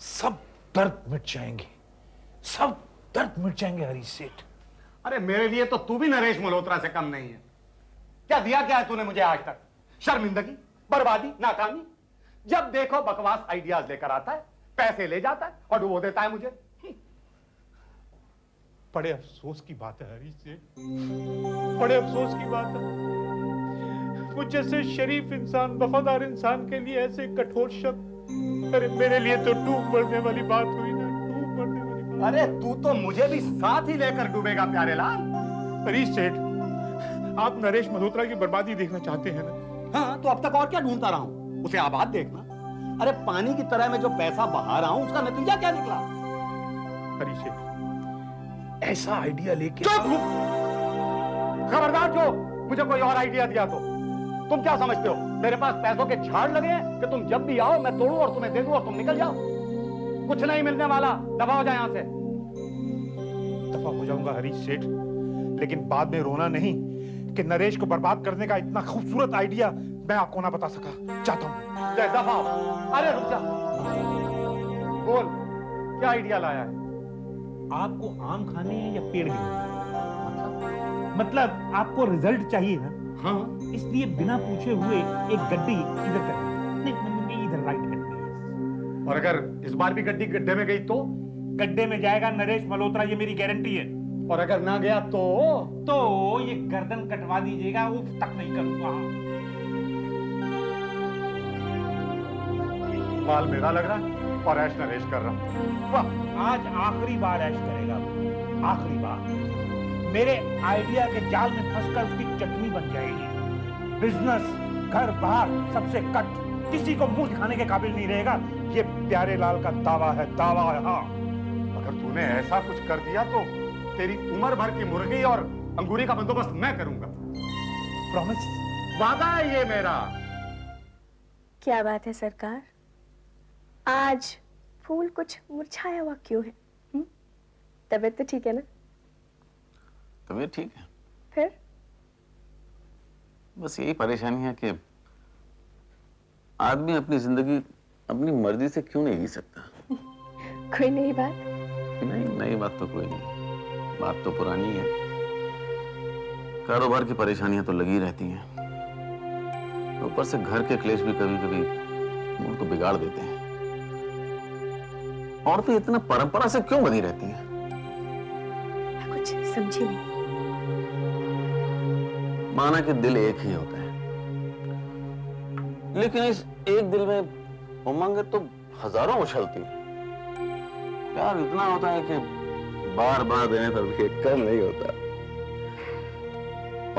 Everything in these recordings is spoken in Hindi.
सब दर्द मिट जाएंगे, सब दर्द मिट जाएंगे हरीश सेठ। अरे मेरे लिए तो तू भी नरेश मल्होत्रा से कम नहीं है। क्या दिया क्या है तूने मुझे आज तक? शर्मिंदगी, बर्बादी, नाकामी। जब देखो बकवास आइडियाज लेकर आता है, पैसे ले जाता है और डुबो देता है मुझे। बड़े अफसोस की बात है हरीश सेठ, बड़े अफसोस की बात है। मुझ जैसे शरीफ इंसान, वफादार इंसान के लिए ऐसे कठोर शब्द, अरे मेरे लिए तो डूब मरने वाली बात हुई ना, डूब मरने वाली बात। अरे तू तो मुझे भी साथ ही लेकर डूबेगा प्यारे लाल। हरीश सेठ, आप नरेश मल्होत्रा की बर्बादी देखना चाहते हैं ना? हाँ, तो अब तक और क्या ढूंढता रहा हूं? उसे आबाद देखना। अरे पानी की तरह मैं जो पैसा बहा रहा हूं, उसका नतीजा क्या निकला? हरीश सेठ, ऐसा आइडिया लेके खबरदार जो मुझे कोई और आइडिया दिया तो। तुम क्या समझते हो मेरे पास पैसों के झाड़ लगे हैं कि तुम जब भी आओ मैं तोड़ूं और तुम्हें दे दूं और तुम निकल जाओ? कुछ नहीं मिलने वाला, दफा हो जाए यहां से। दफा हो जाऊंगा हरीश सेठ, लेकिन बाद में रोना नहीं कि नरेश को बर्बाद करने का इतना खूबसूरत आइडिया मैं आपको ना बता सका। चाहता हूं दफा हो। अरे रुक जा, बोल क्या आइडिया लाया है? आपको आम खाने हैं या पेड़ गिरने? मतलब आपको रिजल्ट चाहिए ना? हाँ, इसलिए बिना पूछे हुए एक गड्डी इधर कर दी। नहीं, इधर राइट कर दी। और अगर इस बार भी गड्डी गड्ढे में गई तो? गड्ढे में जाएगा नरेश मल्होत्रा, ये मेरी गारंटी है। और अगर ना गया तो ये गर्दन कटवा दीजिएगा, उफ तक नहीं करूंगा। माल मेरा लग रहा है और ऐश नरेश कर रहा हूं। वाह, आज आखिरी बार ऐश करेगा, आखिरी बार। मेरे आइडिया के जाल में फंसकर उसकी चटनी बन जाएगी। बिजनेस, घर बाहर सबसे कट, किसी को मुंह दिखाने के काबिल नहीं रहेगा। ये प्यारे लाल का दावा है, दावा है। हाँ, अगर तूने ऐसा कुछ कर दिया तो तेरी उम्र भर की मुर्गी और अंगूरी का बंदोबस्त मैं करूंगा। प्रॉमिस? वादा है ये मेरा। क्या बात है सरकार, आज फूल कुछ मुरझाया हुआ क्यों है? तबीयत तो ठीक है ना? तबीयत ठीक है, फिर? बस यही परेशानी है कि आदमी अपनी जिंदगी अपनी मर्जी से क्यों नहीं जी सकता। कोई नई बात? नहीं, नई बात तो कोई नहीं, बात तो पुरानी है। कारोबार की परेशानियां तो लगी रहती हैं, ऊपर से घर के क्लेश भी कभी कभी मूड को बिगाड़ देते हैं। औरतें इतना परंपरा से क्यों बंधी रहती हैं? मैं कुछ समझी नहीं। माना कि दिल एक ही होता है, लेकिन इस एक दिल में उमंग तो हजारों उछलती है। प्यार इतना होता है कि बार बार देने पर भी कम नहीं होता।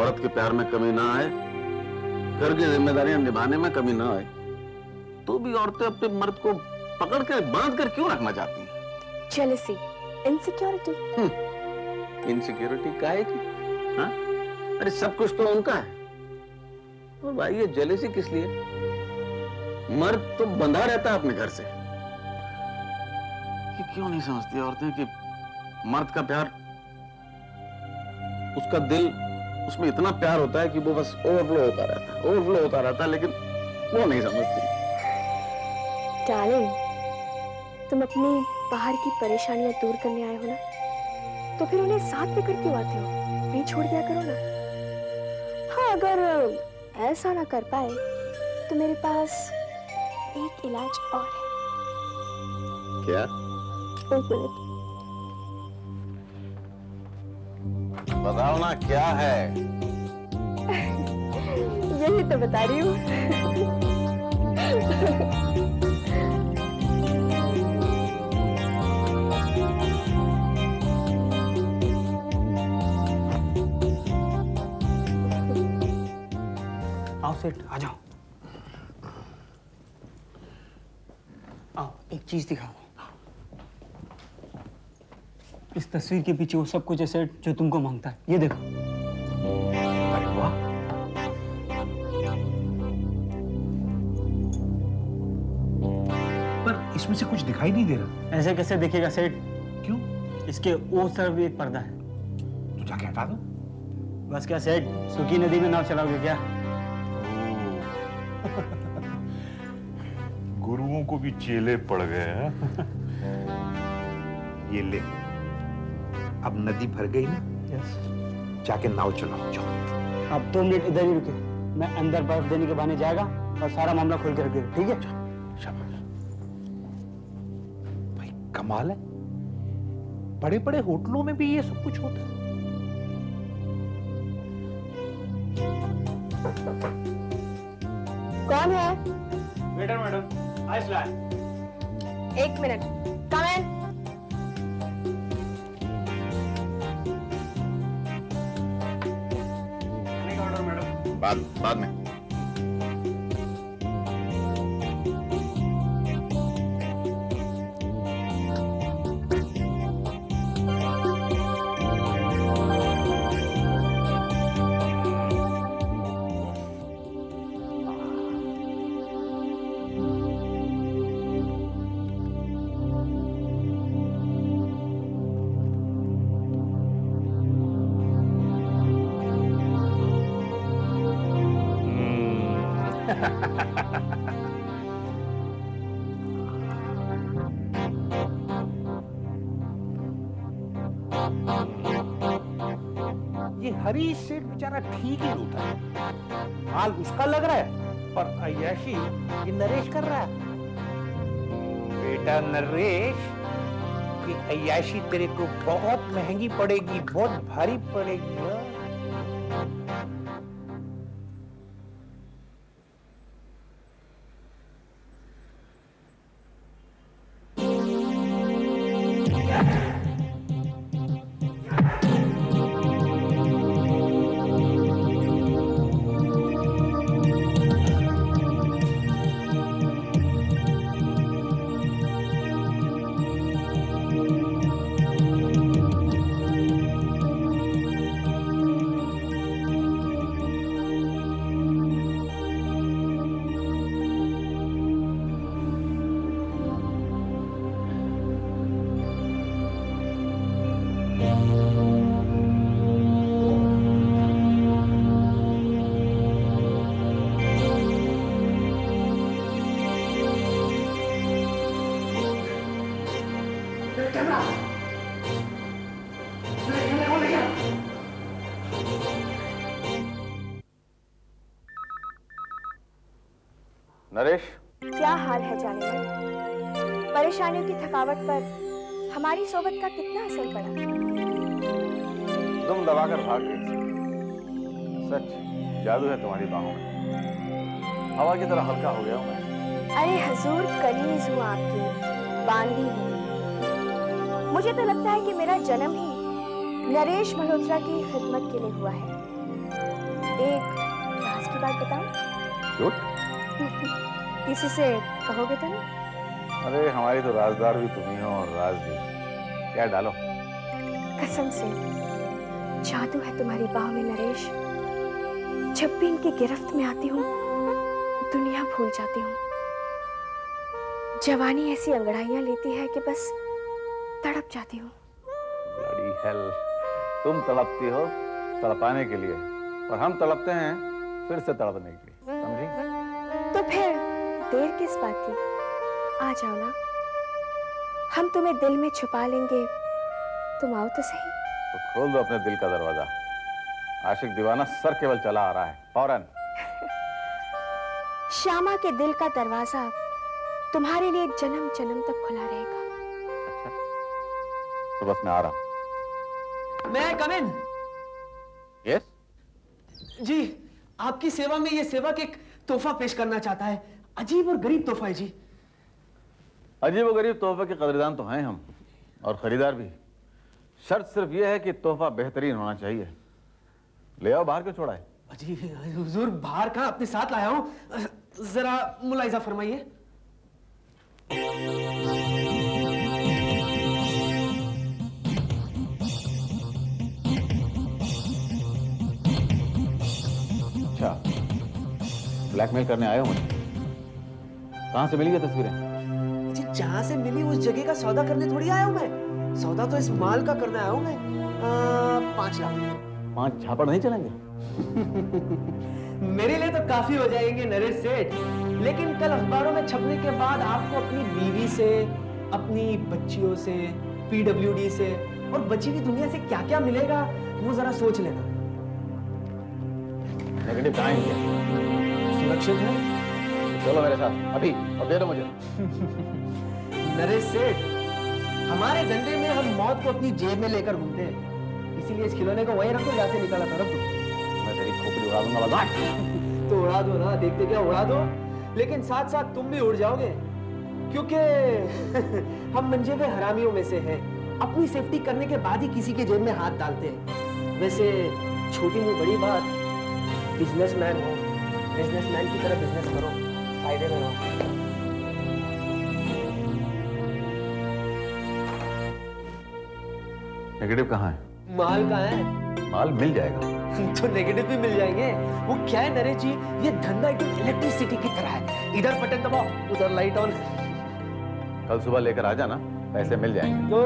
औरत के प्यार में कमी ना आए, घर की जिम्मेदारियां निभाने में कमी ना आए, तो भी औरतें अपने मर्द को पकड़ कर बांध कर क्यों रखना चाहती हैं? Jealousy, insecurity. इनसिक्योरिटी काहे की? हाँ? अरे सब कुछ तो उनका है, और भाई ये जेलसी किस लिए? मर्द तो बंधा रहता है अपने घर से। ये क्यों नहीं समझती औरतें कि मर्द का प्यार, उसका दिल, उसमें इतना प्यार होता है कि वो बस ओवरफ्लो होता रहता है, ओवरफ्लो होता रहता है, लेकिन वो नहीं समझती। डार्लिंग, तुम अपनी बाहर की परेशानियां दूर करने आए हो ना, तो फिर उन्हें साथ लेकर क्यों आते हो? नहीं छोड़ दिया करो ना। हाँ, अगर ऐसा ना कर पाए तो मेरे पास एक इलाज और है। क्या? एक मिनट। बताओ ना क्या है? यही तो बता रही हूँ। आओ सेठ, आ जाओ। आओ, एक चीज दिखाओ। इस तस्वीर के पीछे वो सब कुछ है सेठ जो तुमको मांगता है। ये देखो। अरे वाह, पर इसमें से कुछ दिखाई नहीं दे रहा। ऐसे कैसे दिखेगा सेठ? क्यों? इसके वो तरफ भी एक पर्दा है। तो जाके हटा दो। बस क्या सेठ, सूखी नदी में नाव चलाओगे क्या? गुरुओं को भी चेले पड़ गए हैं। ये ले, अब नदी भर गई ना, यस। जाके नाव चलाओ, जाओ। आप 2 मिनट इधर ही रुके, मैं अंदर बर्फ देने के बहाने जाएगा और सारा मामला खोल के रख देगा, ठीक है? शाबाश। भाई कमाल है, बड़े बड़े होटलों में भी ये सब कुछ होता है। कौन है? वेटर मैडम, आइस लाए। 1 minute, come in. Order madam. बाद में। ये हरीश सेठ बेचारा ठीक ही होता है, माल उसका लग रहा है पर अय्याशी ये नरेश कर रहा है। बेटा नरेश, कि अय्याशी तेरे को बहुत महंगी पड़ेगी, बहुत भारी पड़ेगी। हाँ? नरेश, क्या हाल है जाने मन? परेशानियों की थकावट पर हमारी सोबत का कितना असर पड़ा? तुम दबाकर भाग गई। सच, जादू है तुम्हारी बाहों में। हवा की तरह हल्का हो गया हूं मैं। अरे हजूर, कनीज हूँ आपकी, बांदी हूँ। मुझे तो लगता है कि मेरा जन्म ही नरेश मल्होत्रा की खिदमत के लिए हुआ है। एक राज की बात बताऊं? झूठ? किसी से कहोगे तो नहीं? अरे हमारी तो राजदार भी तुम ही हो और राज भी। क्या डालो? कसम से जादू है तुम्हारी बाहों में नरेश। जब भी इनकी गिरफ्त में आती हूँ दुनिया भूल जाती हूँ। जवानी ऐसी अंगड़ाइयां लेती है कि बस तड़प जाती हूँ। ब्लडी हेल, तुम तड़पती हो तड़पाने के लिए और हम तड़पते हैं फिर से तड़पने के लिए, समझी? तो फिर देर किस बात की? आ जाओ ना, हम तुम्हें दिल में छुपा लेंगे। तुम आओ तो सही। तो खोल दो अपने दिल का दरवाजा। आशिक दीवाना सर केवल चला आ रहा है, फौरन। श्यामा के दिल का दरवाजा तुम्हारे लिए जन्म जन्म तक खुला रहेगा। अच्छा, तो बस मैं आ रहा हूं। मैं कम इन? यस? जी, आपकी सेवा में ये सेवक एक तोहफा पेश करना चाहता है। अजीब और गरीब तोहफा है जी। अजीब और गरीब तोहफे के कदरदान तो हैं हम, और खरीदार भी। शर्त सिर्फ यह है कि तोहफा बेहतरीन होना चाहिए। ले आओ, बाहर क्यों छोड़ा है? जी हुजूर, बाहर कहाँ, अपने साथ लाया हूं। जरा मुलाहिजा फरमाइए। अच्छा, ब्लैकमेल करने आए हो मुझे? कहां से मिली ये तस्वीरें? जी, जहां से मिली उस जगह का सौदा करने थोड़ी आया हूं मैं। सौदा तो इस माल का करने आया हूं मैं। 5 लाख। 5 झापड़ नहीं चलेंगे? मेरे लिए तो काफी हो जाएंगे नरेश सेठ, लेकिन कल अखबारों में छपने के बाद आपको अपनी बीवी से, अपनी बच्चियों से, पीडब्ल्यूडी से और बची हुई दुनिया से क्या क्या मिलेगा वो जरा सोच लेना। नेगेटिव कहाँ है? सुरक्षित है चलो मेरे साथ अभी और दे दो मुझे। नरेश सेठ, हमारे धंधे में हम मौत को अपनी जेब में लेकर घूमते हैं, इसीलिए इस खिलौने को वहीं रखो जहाँ से निकाला था, रख दो। मैं तेरी खोपड़ी उड़ा दूंगा बता। तो उड़ा दो ना, देखते क्या उड़ा दो, लेकिन साथ साथ तुम भी उड़ जाओगे, क्योंकि हम मंजे हुए हरामियों में से हैं। अपनी सेफ्टी करने के बाद ही किसी के जेब में हाथ डालते हैं। वैसे छोटी मुंह बड़ी बात, बिजनेसमैन हो, बिजनेसमैन की तरह बिजनेस करो, फायदे में रहो। नेगेटिव कहाँ है? माल कहाँ है? माल मिल जाएगा। तो नेगेटिव भी मिल जाएंगे। वो क्या है नरेश जी, ये धंधा एकदम इलेक्ट्रिसिटी की तरह है, इधर बटन दबाओ उधर लाइट ऑन। कल सुबह लेकर आ जाना, पैसे मिल जाएंगे। तो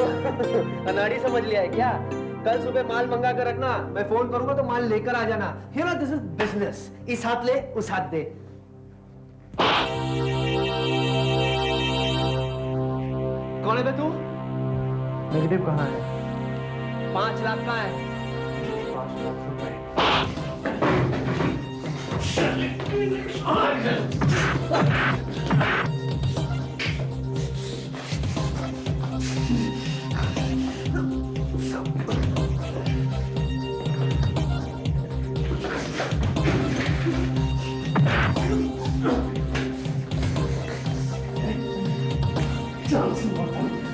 अनाड़ी समझ लिया है क्या? कल सुबह माल मंगा कर रखना, मैं फोन करूंगा तो माल लेकर आ जाना। You know, this is business. इस हाथ ले उस हाथ दे। कौन है बे तू? नेगेटिव कहाँ है? 5 लाख का है। 5 लाख रुपए।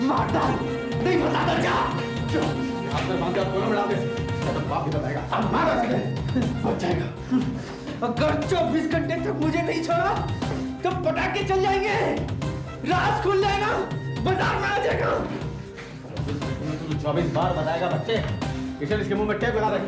मार डाल, नहीं बताता जा। बच जाएगा। अगर 24 घंटे तक मुझे नहीं छोड़ा तो पटाखे चल जाएंगे, राज खुल जाएगा, बाजार में आ जाएगा। 24 बार बताएगा बच्चे, किशन इसके मुंह में टेप लगा रखे।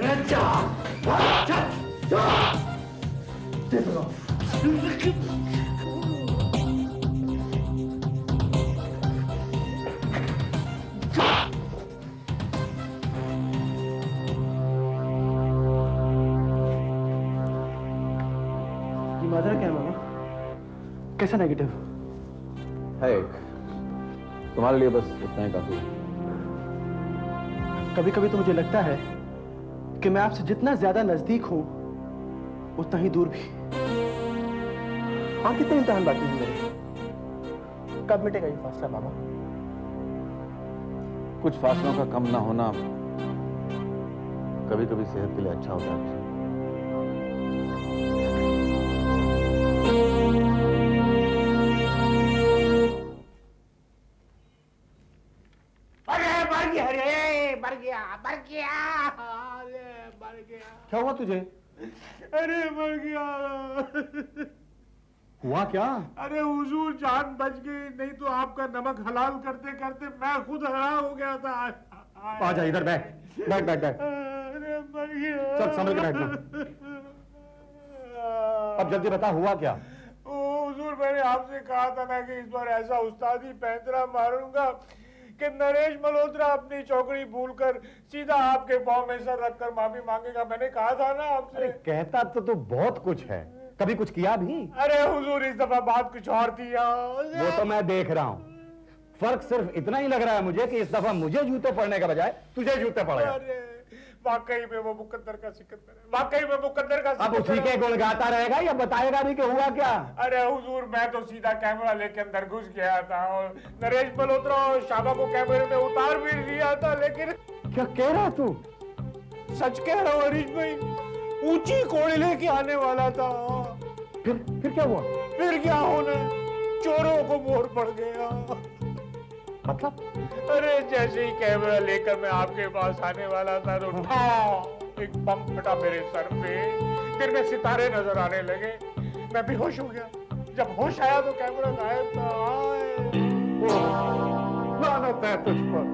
माजरा क्या है मामा? कैसा नेगेटिव? है एक, तुम्हारे लिए बस इतना ही काफी है। कभी कभी तो मुझे लगता है कि मैं आपसे जितना ज्यादा नजदीक हूं उतना ही दूर भी। और कितने इम्तिहान बाकी हैं मेरे? कब मिटेगा ये फासला मामा? कुछ फासलों का कम ना होना कभी कभी सेहत के लिए अच्छा होता है। क्या हुआ तुझे? अरे मर गया। हुआ क्या? अरे हुजूर जान बच गई, नहीं तो आपका नमक हलाल करते करते मैं खुद हराम हो गया था। आ जा इधर, बैठ बैठ बैठ बैठ। अरे मर गया। चल संभल के बैठना। अब जल्दी बता हुआ क्या? हुजूर मैंने आपसे कहा था ना कि इस बार ऐसा उस्तादी पैंतरा मारूंगा कि नरेश मल्होत्रा अपनी चौकड़ी भूलकर सीधा आपके पांव में सर रखकर माफी मांगेगा। मैंने कहा था ना आपसे। कहता तो तू बहुत कुछ है, कभी कुछ किया भी? अरे हुजूर इस दफा बात कुछ और थी। वो तो मैं देख रहा हूँ। फर्क सिर्फ इतना ही लग रहा है मुझे कि इस दफा मुझे जूते पड़ने का बजाय तुझे जूते पड़ गए। अरे वाकई में वो मुकद्दर का सिकंदर है, वाकई में मुकद्दर का अब सिकंदर उसी के है। गुण गाता रहेगा या बताएगा भी कि हुआ क्या? अरे हुजूर मैं तो सीधा कैमरा लेके अंदर घुस गया था और नरेश मल्होत्रा और शाबा को कैमरे में उतार भी दिया था, लेकिन क्या कह रहा तू? सच कह रहा हूँ हरीश भाई, ऊंची कोड़ी लेके आने वाला था। फिर क्या हुआ? फिर क्या होना, चोरों को मोर पड़ गया। मतलब? अरे जैसे ही कैमरा लेकर मैं आपके पास आने वाला था तो ठाम एक बम फटा मेरे सर पे, फिर में सितारे नजर आने लगे, मैं बेहोश हो गया। जब होश आया तो कैमरा गायब था। लानत है तुझ पर,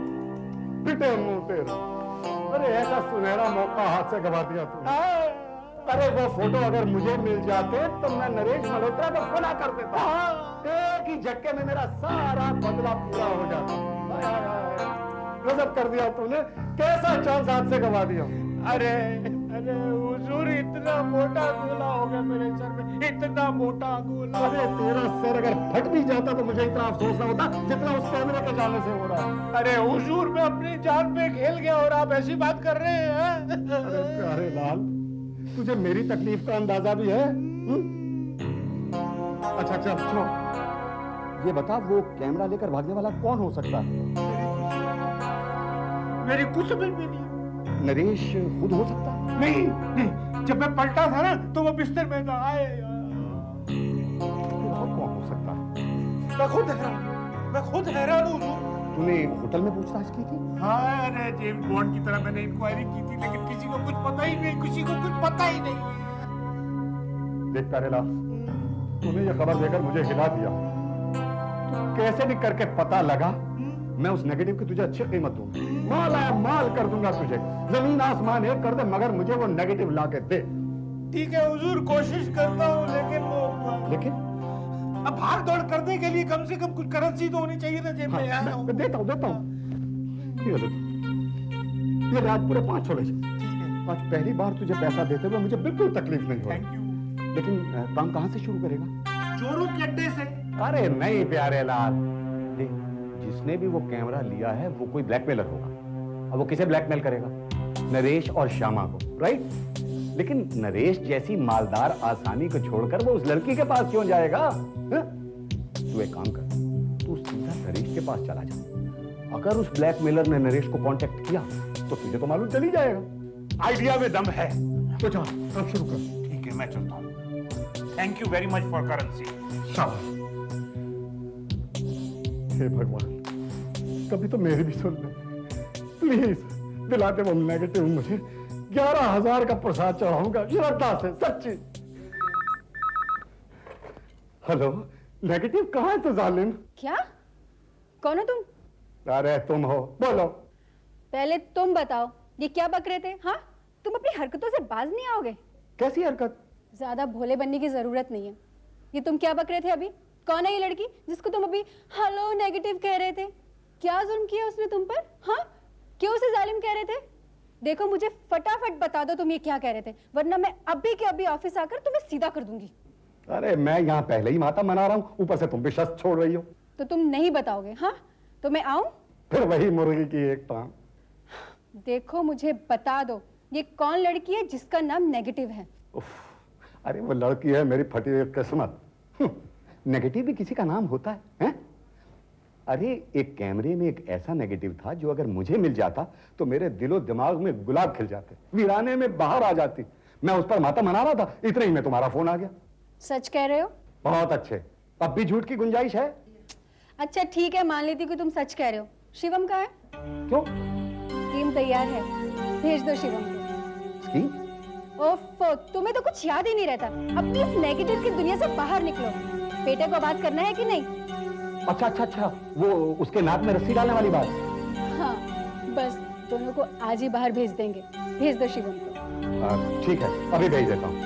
पिटे मुंह तेरा। अरे ऐसा सुनहरा मौका हाथ से गवा दिया तू। अरे वो फोटो अगर मुझे मिल जाते तो मैं नरेश मल्होत्रा को खुला कर देता। एक ही झटके में मेरा सारा बदला पूरा हो जाता। गजब कर दिया तूने, कैसा चांस हाथ से गवा दिया। अरे अरे हुजूर, इतना मोटा गोला हो गया मेरे सर में, इतना मोटा गोला। अरे तेरा सर अगर फट भी जाता तो मुझे इतना अफसोस ना होता जितना उस कैमरे के जाने से हो रहा है। अरे हुजूर, मैं अपनी जान पे खेल गया और आप ऐसी बात कर रहे हैं? अरे प्यारे लाल, तुझे मेरी तकलीफ का अंदाजा भी है? अच्छा अच्छा सुनो, ये बता वो कैमरा लेकर भागने वाला कौन हो सकता है? मेरी कुछ समझ में नहीं। नरेश खुद हो सकता है? नहीं नहीं, जब मैं पलटा था ना तो वो बिस्तर में था। आए फिर और कौन हो सकता है? मैं खुद हैरान हूँ हुजूर। तूने होटल में पूछताछ की थी? हाँ, अरे जेम्स बॉन्ड की तरह मैंने इंक्वायरी की थी, लेकिन किसी को कुछ पता ही नहीं, किसी को कुछ पता ही नहीं। देख प्यारे लाल, तूने ये खबर देकर मुझे हिला दिया। कैसे भी करके पता लगा, मैं उस नेगेटिव की तुझे अच्छी कीमत दूंगा। माल आया माल कर दूंगा तुझे, जमीन आसमान एक कर दे, मगर मुझे वो नेगेटिव ला के दे। ठीक है हुजूर, कोशिश करता हूँ, लेकिन अब भाग दौड़ करने के लिए कम से कम कुछ करेंसी तो होनी चाहिए ना जेब में यार। मैं देता हूँ ये ले। ये ले, आज पूरे 500 ले जा। आज पहली बार तुझे पैसा देते हुए मुझे बिल्कुल तकलीफ नहीं हो थैंक रही। यू। लेकिन काम कहाँ से शुरू करेगा? चोरों के अड्डे से। अरे नहीं प्यारे लाल, देख, जिसने भी वो कैमरा लिया है वो कोई ब्लैकमेलर होगा। अब वो किसे ब्लैकमेल करेगा? नरेश और श्यामा को, राइट? लेकिन नरेश जैसी मालदार आसामी को छोड़कर वो उस लड़की के पास क्यों जाएगा? तू एक काम कर, तू सीधा नरेश के पास चला जा। अगर उस ब्लैकमेलर ने नरेश को कांटेक्ट किया तो तुझे तो मालूम चल ही जाएगा। आइडिया में दम है तो जा, अब शुरू कर। ठीक है, मैं चलता हूँ। Thank you very much for currency. शाबाश। हे भगवान, कभी तो मेरी भी सुन ले प्लीज। दिलाते वो नेगेटिव मुझे, 11,000 का प्रसाद चढ़ाऊंगा श्रद्धा से, सच्ची। हेलो, नेगेटिव कहाँ है? तो जालिम। क्या? कौन हो तुम? अरे तुम हो, बोलो। पहले तुम बताओ, ये क्या बक रहे थे? हाँ, तुम अपनी हरकतों से बाज नहीं आओगे। कैसी हरकत? ज्यादा भोले बनने की जरूरत नहीं है। ये तुम क्या बक रहे थे अभी? कौन है ये लड़की जिसको तुम अभी हेलो नेगेटिव कह रहे थे? क्या जुल्म किया उसने तुम पर? हाँ, क्यों उसे जालिम कह रहे थे? देखो, मुझे फटाफट बता दो तुम ये क्या कह रहे थे, वरना मैं अभी के अभी ऑफिस आकर तुम्हें सीधा कर दूंगी। अरे मैं यहाँ पहले ही माता मना रहा हूँ, ऊपर से तुम भी शस्त्र छोड़ रही हो। तो तुम नहीं बताओगे? हाँ, तो मैं आऊं? फिर वही मुर्गी की एक टांग। देखो, मुझे बता दो, ये कौन लड़की है जिसका नाम नेगेटिव है? उफ, अरे वो लड़की है मेरी फटी हुई किस्मत। नेगेटिव भी किसी का नाम होता है, हैं? अरे एक कैमरे में एक ऐसा नेगेटिव था जो अगर मुझे मिल जाता तो मेरे दिलो दिमाग में गुलाब खिल जाते, वीराने में बाहर आ जाती। मैं उस पर माता मना रहा था, इतने ही में तुम्हारा फोन आ गया। सच कह रहे हो? बहुत अच्छे, अब भी झूठ की गुंजाइश है? अच्छा ठीक है, मान लेती कि तुम सच कह रहे हो। शिवम कहाँ है? क्यों? टीम तैयार है, भेज दो शिवम को। स्कीम? ओफो, तुम्हें तो कुछ याद ही नहीं रहता। अपनी इस नेगेटिव की दुनिया से बाहर निकलो। बेटे को बात करना है कि नहीं? अच्छा अच्छा अच्छा, वो उसके नाक में रस्सी डालने वाली बात। हाँ, बस दोनों को आज ही बाहर भेज देंगे। भेज दो शिवम को। ठीक है, अभी भेज देता हूँ।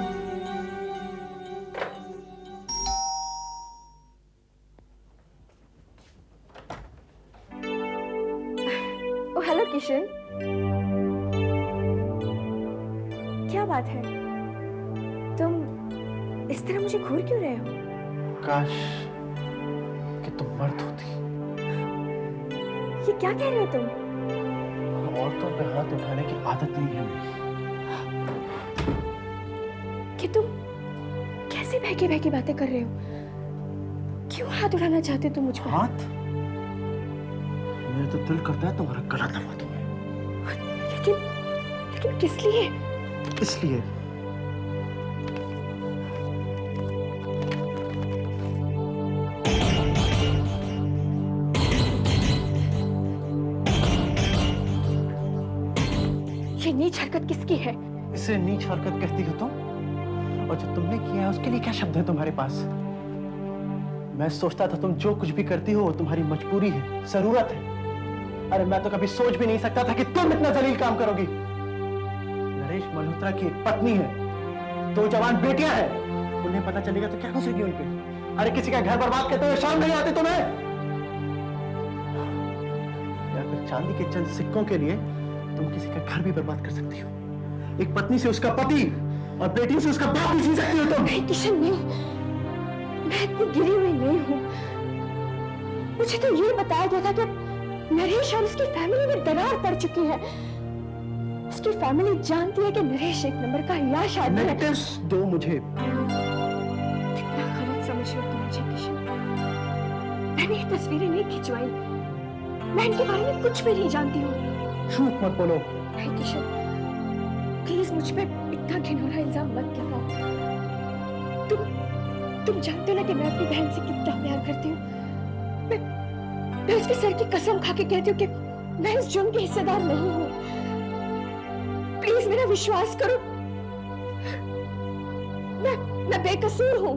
ओ हेलो किशन, क्या बात है? तुम इस तरह मुझे घूर क्यों रहे हो? काश कि तुम मर्द होती। ये क्या कह रहे हो तुम? औरतों पे हाथ उठाने की आदत नहीं है मेरी। कि तुम कैसे बहकी बहकी बातें कर रहे हो? क्यों हाथ उठाना चाहते हो तुम मुझ पर? हाथ? मेरा तो दिल करता है तुम्हारा गला दबा दूं। लेकिन किस लिए? इसलिए ये नीच हरकत किसकी है? इसे नीच हरकत कहती हो तुम? और जो तुमने किया है उसके लिए क्या शब्द है तुम्हारे पास? मैं सोचता था तुम जो कुछ भी करती हो वो तुम्हारी मजबूरी है, जरूरत है। अरे मैं तो कभी सोच भी नहीं सकता था कि तुम इतना जलील काम करोगी। नरेश मल्होत्रा की एक पत्नी है, 2 जवान बेटियां हैं। उन्हें पता चलेगा तो क्या गुस्सेगी उन पे? अरे किसी का घर बर्बाद करते हुए शर्म नहीं आती तुम्हें? या फिर चांदी के चंद सिक्कों के लिए तुम किसी का घर भी बर्बाद कर सकती हो। एक पत्नी से उसका पति और बेटी से उसका बाप भी छीन सकती हो तुम। नहीं किशन, नहीं, मैं इतनी गिरी हुई नहीं हूँ। मुझे तो ये बताया गया था कि नरेश और उसकी फैमिली में दरार पड़ चुकी है। उसकी फैमिली जानती है कि नरेश एक नंबर का याश आदमी है। नेगेटिव्स दो मुझे। कितना गलत समझ रहे हो तुम मुझे किशन। मैंने ये तस्वीरें नहीं खिंचवाई, मैं इनके बारे में कुछ भी नहीं जानती हूँ। झूठ मत बोलो। नहीं किशन, प्लीज मुझ पे इतना घिनौना इल्जाम मत लगाओ। तुम जानते हो ना कि मैं अपनी बहन से कितना प्यार करती हूँ। मैं उसके सर की कसम खा के कहती हूँ कि मैं इस जुर्म की हिस्सेदार नहीं हूँ। प्लीज मेरा विश्वास करो, मैं बेकसूर हूँ।